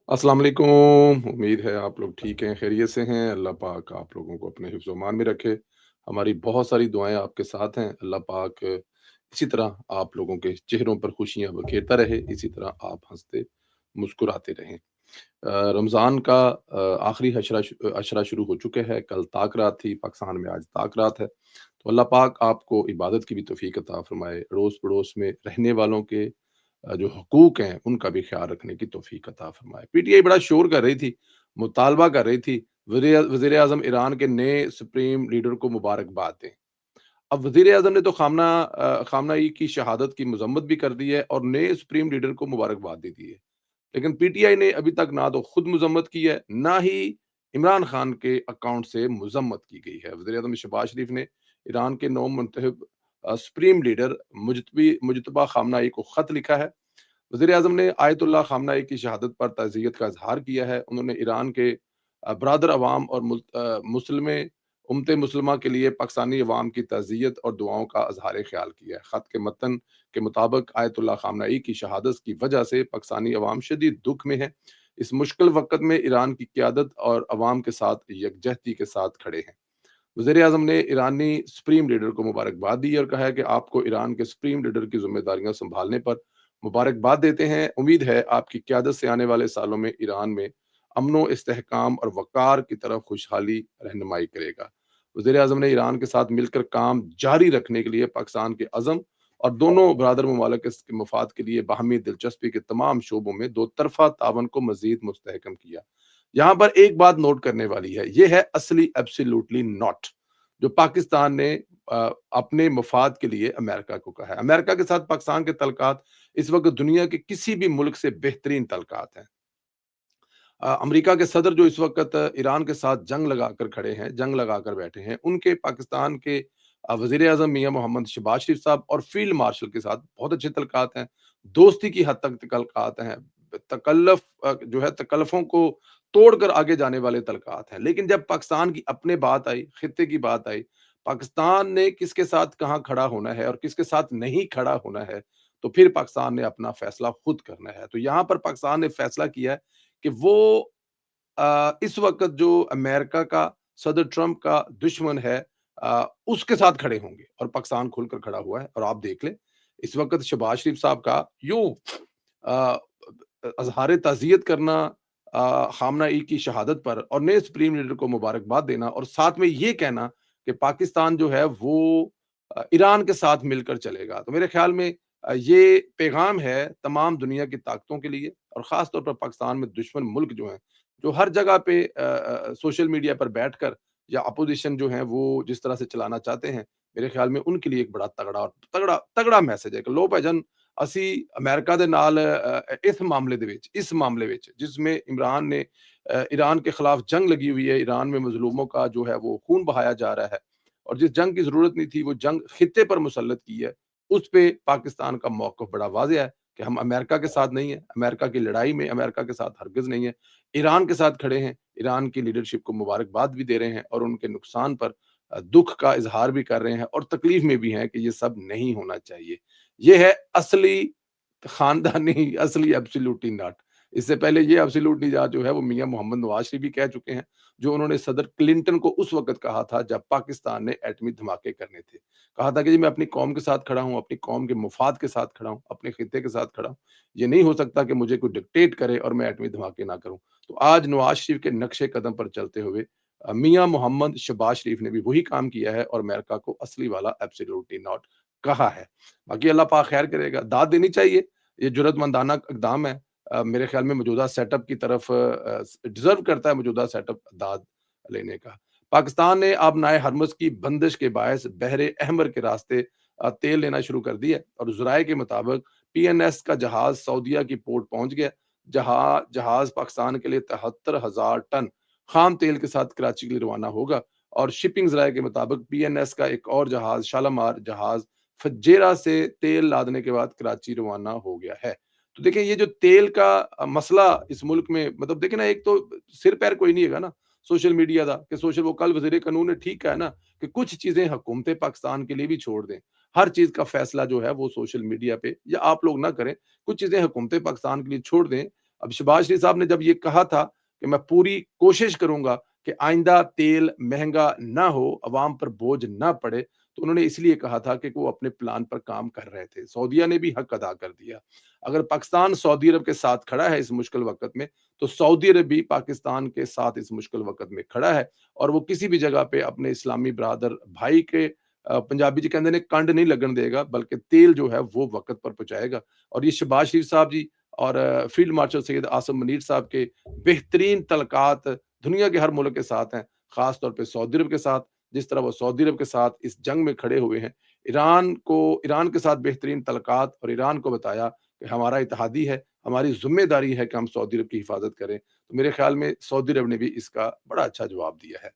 अस्सलाम वालेकुम। उम्मीद है आप लोग ठीक हैं, खैरियत से हैं। अल्लाह पाक आप लोगों को अपने हिफ्ज़ ओ-मान में रखे। हमारी बहुत सारी दुआएँ आपके साथ हैं। अल्लाह पाक इसी तरह आप लोगों के चेहरों पर खुशियाँ बखेरता रहे, इसी तरह आप हँसते, मुस्कुराते रहें। रमज़ान का आखिरी अशरा शुरू हो चुके हैं। कल ताक रात थी, पाकिस्तान में आज ताक रात है। तो अल्लाह पाक आपको इबादत की भी तौफ़ीक अता फ़रमाए, अड़ोस-पड़ोस में रहने वालों के जो हकूक़ हैं, उनका भी ख़्याल रखने की तौफ़ीक अता फ़रमाए। पीटीआई बड़ा शोर कर रही थी, मुतालबा कर रही थी, वज़ीर-ए-आज़म ईरान के नए सुप्रीम लीडर को मुबारकबाद दें। अब वज़ीर-ए-आज़म ने तो ख़ामनेई की शहादत की मज़म्मत भी कर दी है और नए सुप्रीम लीडर को मुबारकबाद दे दी है। लेकिन पीटीआई ने अभी तक ना तो खुद मज़म्मत की है, ना ही इमरान खान के अकाउंट से मज़म्मत की गई है। वज़ीर-ए-आज़म शहबाज शरीफ ने ईरान के नव-मुंतखब सुप्रीम लीडर मुज्तबा ख़ामनेई को ख़त लिखा है। वज़ीर-ए-आज़म ने आयतुल्लाह ख़ामनेई की शहादत पर ताज़ियत का इज़हार किया है। उन्होंने ईरान के बरादर अवाम और मुस्लिम उम्मत मुस्लिमा के लिए पाकिस्तानी अवाम की ताज़ियत और दुआओं का इज़हार ख़याल किया है। ख़त के मतन के मुताबिक आयतुल्लाह ख़ामनेई की शहादत की वजह से पाकिस्तानी अवाम शदीद दुःख में है। इस मुश्किल वक़्त में ईरान की क़यादत और अवाम के साथ यकजहती के साथ खड़े हैं। वज़ीर-ए-आज़म ने ईरानी सुप्रीम लीडर को मुबारकबाद दी और कहा है कि आपको ईरान के सुप्रीम लीडर की ज़िम्मेदारियाँ सँभालने पर मुबारकबाद देते हैं। उम्मीद है आपकी क़यादत से आने वाले सालों में ईरान में अमन, इस्तेहकाम और वक़ार की तरफ खुशहाली रहनुमाई करेगा। वज़ीर-ए-आज़म ने ईरान के साथ मिलकर काम जारी रखने के लिए पाकिस्तान के अज़म और दोनों बरादर ममालिक के मफ़ाद के लिए बाहमी दिलचस्पी के तमाम शोबों में दो तरफ़ा ताउन को मज़ीद मुस्तहकम किया। यहाँ पर एक बात नोट करने वाली है, ये है असली एब्सोल्यूटली नॉट जो पाकिस्तान ने अपने मफाद के लिए अमेरिका को कहा है। अमेरिका के साथ पाकिस्तान के तल्कात इस वक़्त दुनिया के किसी भी मुल्क से बेहतरीन तल्कात हैं। अमेरिका के सदर जो इस वक़्त ईरान के साथ जंग लगाकर खड़े हैं, जंग लगाकर बैठे हैं, उनके पाकिस्तान के वज़ीर-ए-आज़म मियाँ मोहम्मद शहबाज शरीफ साहब और फ़ील्ड मार्शल के साथ बहुत अच्छे तल्कात हैं, दोस्ती की हद तक तल्कात हैं, जो है तकल्लुफ़ों को तोड़कर आगे जाने वाले तल्कात हैं। लेकिन जब पाकिस्तान की अपने बात आई, खित्ते की बात आई, पाकिस्तान ने किसके साथ कहाँ खड़ा होना है और किसके साथ नहीं खड़ा होना है, तो फिर पाकिस्तान ने अपना फ़ैसला खुद करना है। तो यहाँ पर पाकिस्तान ने फ़ैसला किया है कि वो इस वक़्त जो अमेरिका का सदर ट्रंप का दुश्मन है उसके साथ खड़े होंगे और पाकिस्तान खुलकर खड़ा हुआ है और आप देख लें, इस वक़्त शहबाज शरीफ साहब का यूँ अ, इज़हार ताज़ियत करना ख़ामनेई की शहादत पर और नए सुप्रीम लीडर को मुबारकबाद देना और साथ में ये कहना कि पाकिस्तान जो है वो ईरान के साथ मिलकर चलेगा। तो मेरे ख़्याल में ये पैगाम है तमाम दुनिया की ताकतों के लिए और ख़ास तौर पर पाकिस्तान में दुश्मन मुल्क जो हैं, जो हर जगह पे सोशल मीडिया पर बैठकर या अपोज़िशन जो है वो जिस तरह से चलाना चाहते हैं, मेरे ख़्याल में उनके लिए एक बड़ा तगड़ा और तगड़ा तगड़ा मैसेज है कि लो भाईजान ਅਸੀਂ अमेरिका दे नाल इस मामले विच जिसमें इमरान ने ईरान के खिलाफ जंग लगी हुई है, ईरान में मज़लूमों का जो है वो खून बहाया जा रहा है और जिस जंग की ज़रूरत नहीं थी, वो जंग खित्ते पर मुसल्लत की है, उस पे पाकिस्तान का मौक़िफ़ बड़ा वाज़ेह है कि हम अमेरिका के साथ नहीं हैं, अमेरिका की लड़ाई में अमेरिका के साथ हरगिज़ नहीं है, ईरान के साथ खड़े हैं, ईरान की लीडरशिप को मुबारकबाद भी दे रहे हैं और उनके नुकसान पर दुःख का इज़हार भी कर रहे हैं और तकलीफ़ में भी हैं कि ये सब नहीं होना चाहिए। ये है असली खानदानी, असली एब्सोल्यूटली नॉट। इससे पहले ये एब्सोल्यूटली जो है वो मियाँ मोहम्मद नवाज़ शरीफ भी कह चुके हैं, जो उन्होंने सदर क्लिंटन को उस वक़्त कहा था जब पाकिस्तान ने एटमी धमाके करने थे। कहा था कि जी मैं अपनी कौम के साथ खड़ा हूँ, अपनी कौम के मफ़ाद के साथ खड़ा हूँ, अपने खित्ते के साथ खड़ा हूँ। ये नहीं हो सकता कि मुझे कोई डिक्टेट करे और मैं एटमी धमाके ना करूँ। तो आज नवाज़ शरीफ के नक्शे कदम पर चलते हुए मियाँ मोहम्मद शहबाज शरीफ ने भी वही काम किया है और अमेरिका को असली वाला एब्सोल्यूटली नॉट कहा है। बाकी अल्लाह पाक खैर करेगा, दाद देनी चाहिए, ये जुर्रतमंदाना इक़दाम है। मेरे ख़्याल में मौजूदा सेटअप की तरफ डिज़र्व करता है मौजूदा सेटअप दाद लेने का। पाकिस्तान ने अब नाए हरमुज़ की बंदिश के बायस बहरे अहमर के रास्ते तेल लेना शुरू कर दिया है और ज़राए के मुताबिक पीएनएस का जहाज़ सऊदीया की पोर्ट पहुँच गया। जहाज़ पाकिस्तान के लिए 73,000 टन ख़ाम तेल के साथ कराची के लिए रवाना होगा और शिपिंग ज़राए के मुताबिक पीएनएस का एक और जहाज़ शालामार जहाज़ फजेरा से तेल लादने के बाद कराची रवाना हो गया है। तो देखिए ये जो तेल का मसला इस मुल्क में मतलब देखिए ना एक तो सिर पैर कोई नहीं हैगा ना सोशल मीडिया दा कि सोशल वो कल वज़ीर कानून ने ठीक कहा है ना कि कुछ चीज़ें हुकूमत पाकिस्तान के लिए भी छोड़ दें। हर चीज़ का फैसला जो है वो सोशल मीडिया पे या आप लोग ना करें, कुछ चीज़ें हुकूमत पाकिस्तान के लिए छोड़ दें। اب शहबाज शरीफ साहब ने जब ये कहा था कि मैं पूरी कोशिश करूँगा कि आइंदा तेल महँगा ना हो, अवाम पर बोझ ना पड़े, तो उन्होंने इसलिए कहा था कि वो अपने प्लान पर काम कर रहे थे। सऊदीया ने भी हक अदा कर दिया। अगर पाकिस्तान सऊदी अरब के साथ खड़ा है इस मुश्किल वक़्त में, तो सऊदी अरब भी पाकिस्तान के साथ इस मुश्किल वक़्त में खड़ा है, और वो किसी भी जगह पे अपने इस्लामी बरादर भाई के पंजाबी जी कहते ने कंड नहीं लगन देगा, बल्कि तेल जो है वो वक़्त पर पहुँचाएगा। और ये शहबाज शरीफ साहब जी और फील्ड मार्शल सैयद आसिम मुनीर साहब के बेहतरीन तलक़ात दुनिया के हर मुल्क के साथ हैं, ख़ास तौर पे सऊदी अरब के साथ, जिस तरह वो सऊदी अरब के साथ इस जंग में खड़े हुए हैं। ईरान के साथ बेहतरीन तलक़ात, और ईरान को बताया कि हमारा इत्तेहादी है, हमारी ज़िम्मेदारी है कि हम सऊदी अरब की हिफ़ाज़त करें। तो मेरे ख़्याल में सऊदी अरब ने भी इसका बड़ा अच्छा जवाब दिया है।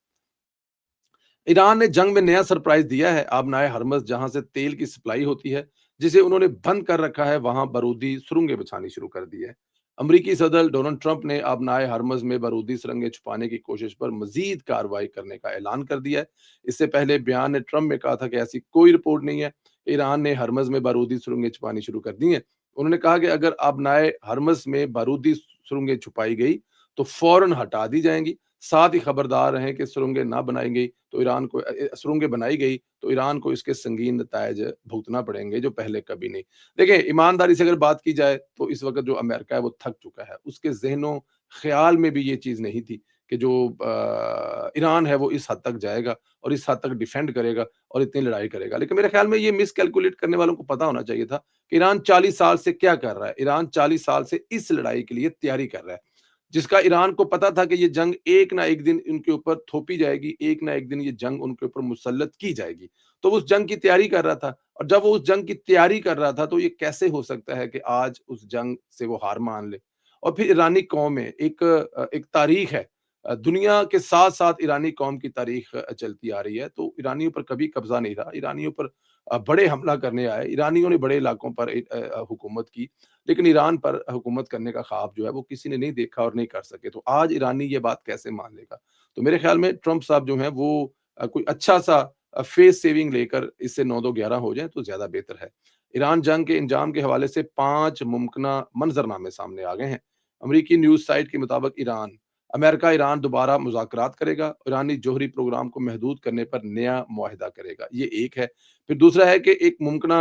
ईरान ने जंग में नया सरप्राइज़ दिया है। आबनाए हरमज़ जहाँ से तेल की सप्लाई होती है, जिसे उन्होंने बंद कर रखा है, वहाँ बारूदी सुरंगें बिछानी शुरू कर दी है। अमरीकी सदर डोनाल्ड ट्रंप ने आबनाए हरमज़ में बारूदी सुरंगें छुपाने की कोशिश पर मज़ीद कार्रवाई करने का ऐलान कर दिया है। इससे पहले बयान में ट्रंप ने कहा था कि ऐसी कोई रिपोर्ट नहीं है। ईरान ने हरमज़ में बारूदी सुरंगें छुपानी शुरू कर दी हैं। उन्होंने कहा कि अगर आबनाए हरमज़ में बारूदी सुरंगें छुपाई गई, तो फ़ौरन हटा दी जाएँगी। साथ ही खबरदार रहें कि सुरंगें ना बनाई गई तो सुरंगें बनाई गई तो ईरान को इसके संगीन नतायज भुगतना पड़ेंगे, जो पहले कभी नहीं। देखिए, ईमानदारी से अगर बात की जाए तो इस वक़्त जो अमेरिका है वो थक चुका है। उसके ज़हनो ख़्याल में भी ये चीज़ नहीं थी कि जो ईरान है वो इस हद तक जाएगा और इस हद तक डिफेंड करेगा और इतनी लड़ाई करेगा। लेकिन मेरे ख़्याल में ये मिसकैलकुलेट करने वालों को पता होना चाहिए था कि ईरान 40 साल से क्या कर रहा है। ईरान 40 साल से इस लड़ाई के लिए तैयारी कर रहा है, जिसका ईरान को पता था कि ये जंग एक ना एक दिन इनके ऊपर थोपी जाएगी, एक ना एक दिन ये जंग उनके ऊपर मुसल्लत की जाएगी। तो वो उस जंग की तैयारी कर रहा था, और जब वो उस जंग की तैयारी कर रहा था, तो ये कैसे हो सकता है कि आज उस जंग से वो हार मान ले? और फिर ईरानी कौम में एक तारीख है। दुनिया के साथ-साथ ईरानी कौम की तारीख चलती आ रही है, तो ईरानियों पर कभी कब्ज़ा नहीं रहा। ईरानियों पर बड़े हमला करने आए, ईरानियों ने बड़े इलाकों पर हुकूमत की। लेकिन ईरान पर हुकूमत करने का ख्वाब जो है वो किसी ने नहीं देखा और नहीं कर सके। तो आज ईरानी ये बात कैसे मान लेगा? तो मेरे ख़्याल में ट्रंप साहब जो हैं वो कोई अच्छा-सा फेस सेविंग लेकर इससे 9-2-11 हो जाएँ तो ज़्यादा बेहतर है। ईरान जंग के अंजाम के हवाले से 5 मुमकिना मंज़रनामे सामने आ गए हैं। अमरीकी न्यूज़ साइट के मुताबिक अमेरिका ईरान दोबारा मुज़ाकरात करेगा, ईरानी जौहरी प्रोग्राम को महदूद करने पर नया मुआहिदा करेगा। ये एक है। फिर दूसरा है कि एक मुमकिना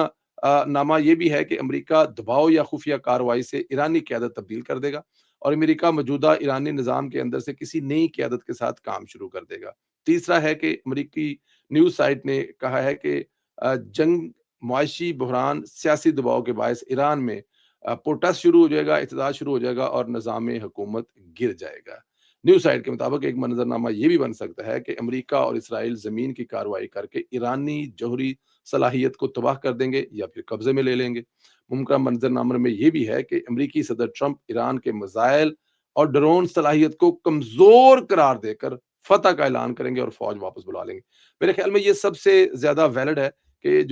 नामा ये भी है कि अमेरिका दबाव या खुफिया कार्रवाई से ईरानी क़यादत तब्दील कर देगा, और अमेरिका मौजूदा ईरानी निज़ाम के अंदर से किसी नई क़यादत के साथ काम शुरू कर देगा। तीसरा है कि अमरीकी न्यूज़ साइट ने कहा है कि जंग, मुआशी बहरान, सियासी दबाव के बायस ईरान में प्रोटेस्ट शुरू हो जाएगा, एहतजाज शुरू हो जाएगा और निज़ाम हुकूमत गिर जाएगा। न्यूज़ साइट के मुताबिक एक मंजरनामा ये भी बन सकता है कि अमेरिका और इसराइल ज़मीन की कार्रवाई करके ईरानी जौहरी सलाहियत को तबाह कर देंगे या फिर कब्जे में ले लेंगे। मुमकिन मंजरनामे में ये भी है कि अमेरिकी सदर ट्रंप ईरान के मिसाइल और ड्रोन सलाहियत को कमज़ोर करार देकर फ़तह का ऐलान करेंगे और फ़ौज वापस बुला लेंगे। मेरे ख़्याल में ये सबसे ज़्यादा वैलिड है कि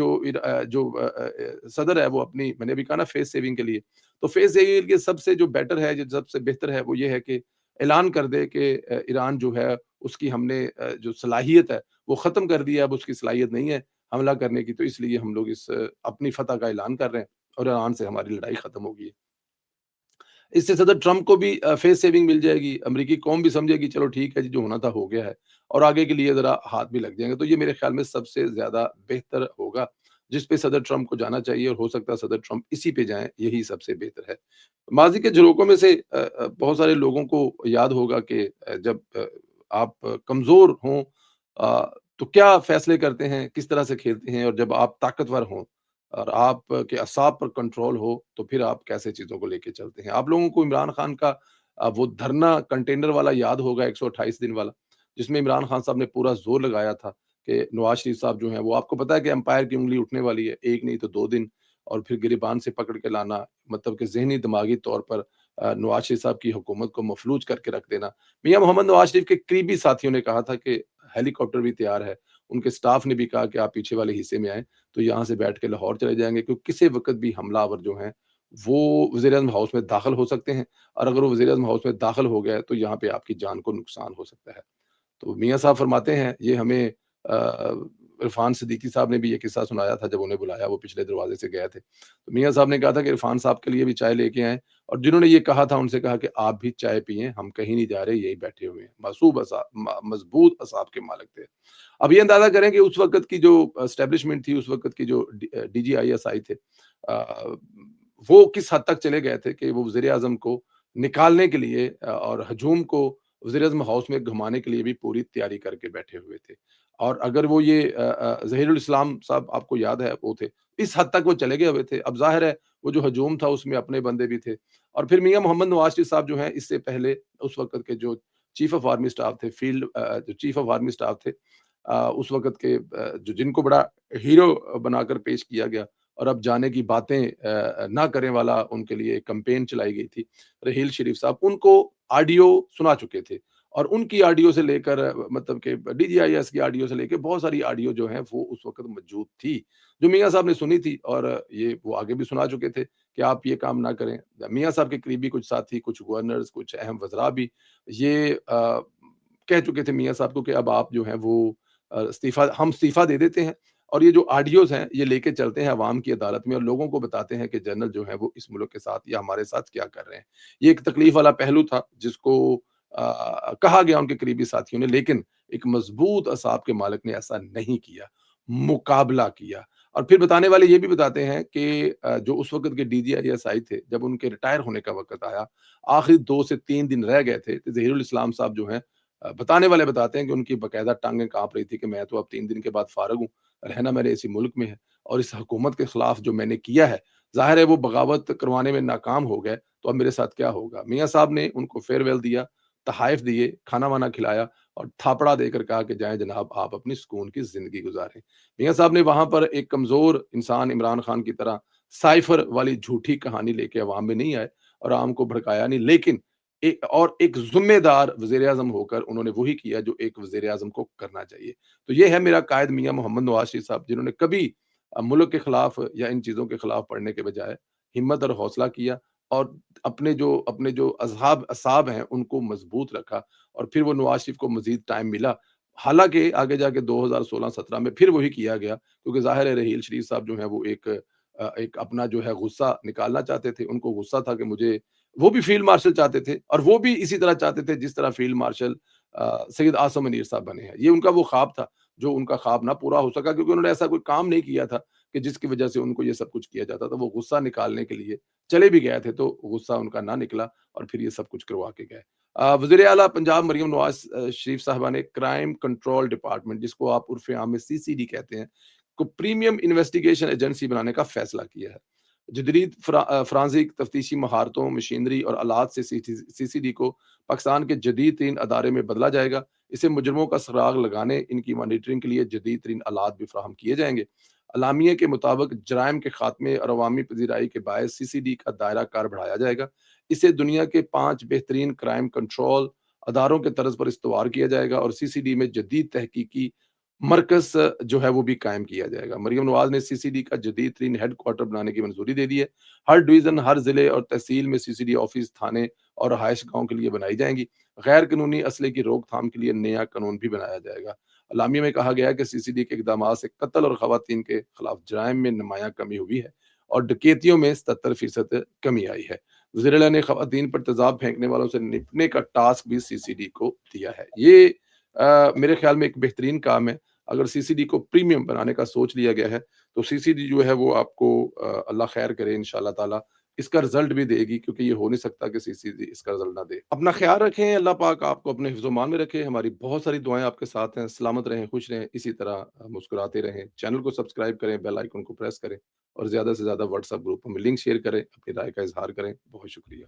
सदर है वो अपनी, मैंने अभी कहा ना, फेस सेविंग के लिए, तो फेस सेविंग के लिए सबसे जो बेटर है, जो सबसे बेहतर है, वो ये है कि ऐलान कर दे कि ईरान जो है उसकी हमने जो सलाहियत है वो ख़त्म कर दी है, अब उसकी सलाहियत नहीं है हमला करने की, तो इसलिए हम लोग अपनी फ़तह का ऐलान कर रहे हैं और ईरान से हमारी लड़ाई ख़त्म हो गई है। इससे सदर ट्रंप को भी फेस सेविंग मिल जाएगी, अमेरिकी कौम भी समझेगी चलो ठीक है जी, जो होना था हो गया है, और आगे के लिए ज़रा हाथ भी लग जाएँगे। तो ये मेरे ख़्याल में सबसे ज़्यादा बेहतर होगा, जिस पे सदर ट्रंप को जाना चाहिए, और हो सकता है सदर ट्रंप इसी पे जाएँ, यही सबसे बेहतर है। माज़ी के झरोकों में से बहुत सारे लोगों को याद होगा कि जब आप कमज़ोर हों तो क्या फ़ैसले करते हैं, किस तरह से खेलते हैं, और जब आप ताकतवर हों और आपके असाब पर कंट्रोल हो, तो फिर आप कैसे चीज़ों को लेके चलते हैं। आप लोगों को इमरान खान का वो धरना कंटेनर वाला याद होगा, 128 दिन वाला, जिसमें इमरान खान साहब ने पूरा ज़ोर लगाया था कि नवाज़ शरीफ साहब जो हैं, वो आपको पता है कि एम्पायर की उँगली उठने वाली है, 1 नहीं तो 2 दिन, और फिर गिरेबान से पकड़ के लाना, मतलब कि ज़हनी दिमागी तौर पर नवाज़ शरीफ साहब की हुकूमत को मफलूज करके रख देना। मियाँ मोहम्मद नवाज़ शरीफ के करीबी साथियों ने कहा था कि हेलीकॉप्टर भी तैयार है, उनके स्टाफ ने भी कहा कि आप पीछे वाले हिस्से में आएँ, तो यहाँ से बैठ के लाहौर चले जाएँगे, क्योंकि किसी वक़्त भी हमलावर जो हैं, वो वज़ीर-ए-आज़म हाउस में दाखिल हो सकते हैं, और अगर वो वज़ीर-ए-आज़म हाउस में दाखिल हो गए, तो यहाँ पे आपकी जान को नुकसान हो सकता है। तो मियाँ साहब फरमाते हैं, ये हमें इरफ़ान सिद्दीकी साहब ने भी ये किस्सा सुनाया था, जब उन्हें बुलाया, वो पिछले दरवाज़े से गए थे। तो मियाँ साहब ने कहा था कि इरफ़ान साहब के लिए भी चाय लेके आएँ, اور جنہوں نے یہ کہا تھا ان سے کہا کہ آپ بھی چائے پئیں، ہم کہیں نہیں جا رہے، یہی بیٹھے ہوئے ہیں۔ مضبوط اعصاب کے مالک تھے۔ اب یہ اندازہ کریں کہ اس وقت کی جو اسٹیبلشمنٹ تھی، اس وقت کی جو D G I S I تھے، آ، وہ کس حد تک چلے گئے تھے کہ وہ وزیر اعظم کو نکالنے کے لیے اور ہجوم کو وزیر اعظم ہاؤس میں گھمانے کے لیے بھی پوری تیاری کر کے بیٹھے ہوئے تھے۔ اور اگر وہ یہ ظہیر الاسلام صاحب آپ کو یاد ہے وہ تھے، اس حد تک وہ چلے گئے ہوئے تھے۔ اب ظاہر ہے وہ جو ہجوم تھا اس میں اپنے بندے بھی تھے، اور پھر میاں محمد نواز شریف صاحب جو ہیں اس سے پہلے اس وقت کے جو چیف آف آرمی اسٹاف تھے، جو چیف آف آرمی اسٹاف تھے اس وقت کے، جو جن کو بڑا ہیرو بنا کر پیش کیا گیا اور اب جانے کی باتیں نہ کرنے والا ان کے لیے ایک کمپین چلائی گئی تھی، رحیل شریف صاحب ان کو آڈیو سنا چکے تھے، اور ان کی آڈیو سے لے کر مطلب کہ ڈی جی آئی ایس کی آڈیو سے لے کے بہت ساری آڈیو جو ہیں وہ اس وقت موجود تھی، جو میاں صاحب نے سنی تھی، اور یہ وہ آگے بھی سنا چکے تھے کہ آپ یہ کام نہ کریں۔ میاں صاحب کے قریبی کچھ ساتھی، کچھ گورنرز، کچھ اہم وزراء بھی یہ کہہ چکے تھے میاں صاحب کو کہ اب آپ جو ہیں وہ ہم استعفیٰ دے دیتے ہیں، اور یہ جو آڈیوز ہیں یہ لے کے چلتے ہیں عوام کی عدالت میں اور لوگوں کو بتاتے ہیں کہ جنرل جو ہے وہ اس ملک کے ساتھ یا ہمارے ساتھ کیا کر رہے ہیں۔ یہ ایک تکلیف والا پہلو تھا جس کو کہا گیا ان کے قریبی ساتھیوں نے، لیکن ایک مضبوط اعصاب کے مالک نے ایسا نہیں کیا، مقابلہ کیا۔ اور پھر بتانے والے یہ بھی بتاتے ہیں کہ جو اس وقت کے D G I S I تھے، جب ان کے ریٹائر ہونے کا وقت آیا، آخری 2 سے 3 دن رہ گئے تھے، تو ظہیر الاسلام صاحب جو ہیں، بتانے والے بتاتے ہیں کہ ان کی باقاعدہ ٹانگیں کانپ رہی تھی کہ میں تو اب 3 دن کے بعد فارغ ہوں، رہنا میرے اسی ملک میں ہے، اور اس حکومت کے خلاف جو میں نے کیا ہے، ظاہر ہے وہ بغاوت کروانے میں ناکام ہو گئے، تو اب میرے ساتھ کیا ہوگا؟ میاں صاحب نے ان کو فیئر ویل دیا، تحائف دیے، کھانا وانا کھلایا، اور تھاپڑا دے کر کہا کہ جائیں جناب آپ اپنی سکون کی زندگی گزاریں۔ میاں صاحب نے وہاں پر ایک کمزور انسان عمران خان کی طرح سائفر والی جھوٹی کہانی لے کے عوام میں نہیں آئے اور عوام کو بھڑکایا نہیں، لیکن ایک ذمہ دار وزیر اعظم ہو کر انہوں نے وہی کیا جو ایک وزیر اعظم کو کرنا چاہیے۔ تو یہ ہے میرا قائد میاں محمد نواز شریف صاحب، جنہوں نے کبھی ملک کے خلاف یا ان چیزوں کے خلاف پڑھنے کے بجائے ہمت اور حوصلہ کیا، اور اپنے جو اصحاب ہیں ان کو مضبوط رکھا، اور پھر وہ نواز شریف کو مزید ٹائم ملا، حالانکہ آگے جا کے 2016-17 میں پھر وہی کیا گیا، کیونکہ ظاہر ہے رحیل شریف صاحب جو ہیں وہ ایک اپنا جو ہے غصہ نکالنا چاہتے تھے، ان کو غصہ تھا کہ مجھے، وہ بھی فیلڈ مارشل چاہتے تھے، اور وہ بھی اسی طرح چاہتے تھے جس طرح فیلڈ مارشل سید آصم منیر صاحب بنے ہیں۔ یہ ان کا وہ خواب تھا جو ان کا خواب نہ پورا ہو سکا، کیونکہ انہوں نے ایسا کوئی کام نہیں کیا تھا کہ جس کی وجہ سے ان کو یہ سب کچھ کیا جاتا تھا۔ وہ غصہ نکالنے کے لیے چلے بھی گئے تھے تو غصہ ان کا نہ نکلا، اور پھر یہ سب کچھ کروا کے گئے۔ وزیر اعلیٰ پنجاب مریم نواز شریف صاحبہ نے کرائم کنٹرول ڈپارٹمنٹ، جس کو آپ عرف عام میں سی سی ڈی کہتے ہیں، کو پریمیم انویسٹیگیشن ایجنسی بنانے کا فیصلہ کیا ہے۔ جدید فرانزک تفتیشی مہارتوں، مشینری اور آلات سے سی سی ڈی کو پاکستان کے جدید ترین ادارے میں بدلا جائے گا۔ اسے مجرموں کا سراغ لگانے، ان کی مانیٹرنگ کے لیے جدید ترین آلات بھی فراہم کیے جائیں گے۔ اعلامیے کے مطابق جرائم کے خاتمے اور عوامی پذیرائی کے باعث سی سی ڈی کا دائرہ کار بڑھایا جائے گا۔ اسے دنیا کے 5 بہترین کرائم کنٹرول اداروں کے طرز پر استوار کیا جائے گا، اور سی سی ڈی میں جدید تحقیقی مرکز جو ہے وہ بھی قائم کیا جائے گا۔ مریم نواز نے سی سی ڈی کا جدید ترین ہیڈ کوارٹر بنانے کی منظوری دے دی ہے۔ ہر ڈویژن، ہر ضلع اور تحصیل میں سی سی ڈی آفس، تھانے اور رہائش گاہوں کے لیے بنائی جائیں گی۔ غیر قانونی اسلحے کی روک تھام کے لیے نیا قانون بھی بنایا جائے گا۔ اعلامیہ میں کہا گیا ہے کہ سی سی ڈی کے اقدامات سے قتل اور خواتین کے خلاف جرائم میں نمایاں کمی ہوئی ہے، اور ڈکیتیوں میں 77% کمی آئی ہے۔ وزیر اعلیٰ نے خواتین پر تیزاب پھینکنے والوں سے نپٹنے کا ٹاسک بھی سی سی ڈی کو دیا ہے۔ یہ میرے خیال میں ایک بہترین کام ہے۔ اگر سی سی ڈی کو پریمیم بنانے کا سوچ لیا گیا ہے تو سی سی ڈی جو ہے وہ آپ کو اللہ خیر کرے انشاءاللہ تعالی اس کا رزلٹ بھی دے گی، کیونکہ یہ ہو نہیں سکتا کہ سی سی ڈی اس کا رزلٹ نہ دے۔ اپنا خیال رکھیں، اللہ پاک آپ کو اپنے حفظ و امان میں رکھے۔ ہماری بہت ساری دعائیں آپ کے ساتھ ہیں۔ سلامت رہیں، خوش رہیں، اسی طرح مسکراتے رہیں۔ چینل کو سبسکرائب کریں، بیل آئیکن کو پریس کریں، اور زیادہ سے زیادہ واٹس ایپ گروپوں میں لنک شیئر کریں، اپنی رائے کا اظہار کریں۔ بہت شکریہ۔